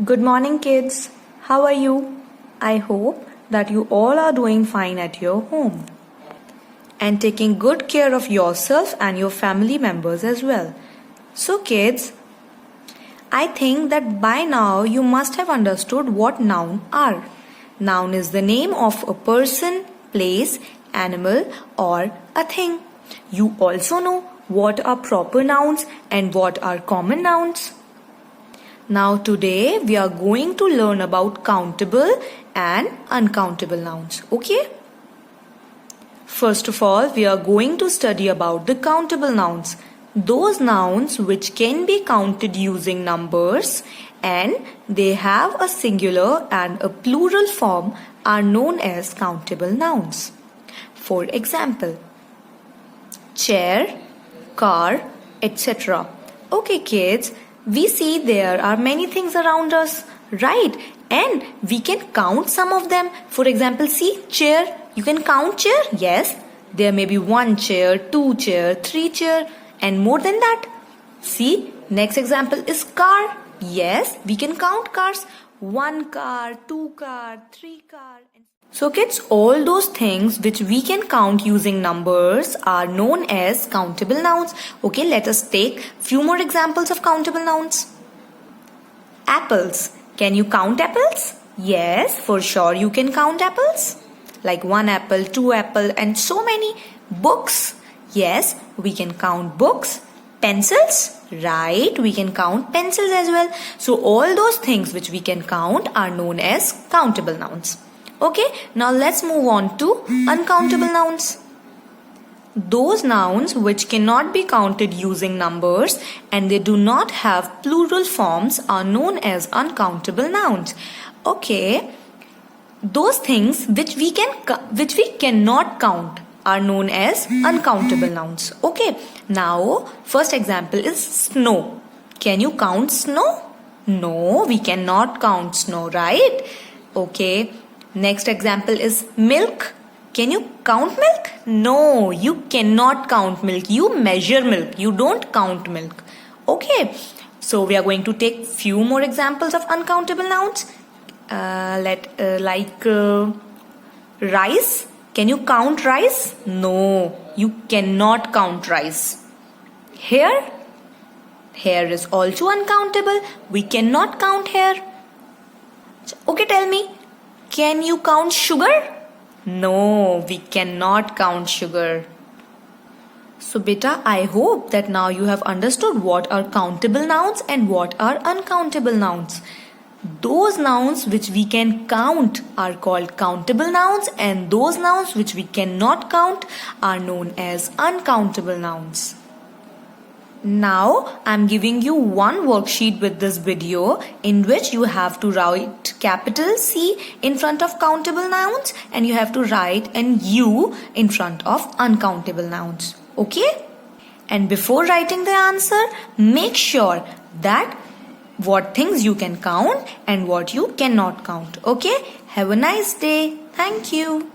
Good morning, kids. How are you? I hope that you all are doing fine at your home and taking good care of yourself and your family members as well. So, kids, I think that by now you must have understood what noun are. Noun is the name of a person, place, animal, or a thing. You also know what are proper nouns and what are common nouns. Now today we are going to learn about countable and uncountable nouns. Okay? First of all, we are going to study about the countable nouns. Those nouns which can be counted using numbers and they have a singular and a plural form are known as countable nouns. For example, chair, car, etc. Okay, kids, we see there are many things around us, right? And we can count some of them. For example, see, chair. You can count chair? Yes. There may be 1 chair, 2 chair, 3 chair, and more than that. See, next example is car. Yes, we can count cars. 1 car, 2 car, 3 car. So kids, all those things which we can count using numbers are known as countable nouns. Okay, let us take few more examples of countable nouns. Apples. Can you count apples? Yes, for sure you can count apples. Like 1 apple, 2 apple and so many. Books. Yes, we can count books. Pencils. Right, we can count pencils as well. So all those things which we can count are known as countable nouns. Okay, now let's move on to uncountable nouns. Those nouns which cannot be counted using numbers and they do not have plural forms are known as uncountable nouns. Okay, those things which we cannot count are known as uncountable nouns. Okay, now first example is snow. Can you count snow? No, we cannot count snow, right? Okay. Next example is milk. Can you count milk? No, you cannot count milk. You measure milk. You don't count milk. Okay. So we are going to take few more examples of uncountable nouns. Rice. Can you count rice? No, you cannot count rice. Hair. Hair is also uncountable. We cannot count hair. Okay, tell me. Can you count sugar? No, we cannot count sugar. So beta, I hope that now you have understood what are countable nouns and what are uncountable nouns. Those nouns which we can count are called countable nouns and those nouns which we cannot count are known as uncountable nouns. Now, I am giving you one worksheet with this video in which you have to write capital C in front of countable nouns and you have to write an U in front of uncountable nouns. Okay? And before writing the answer, make sure that what things you can count and what you cannot count. Okay? Have a nice day. Thank you.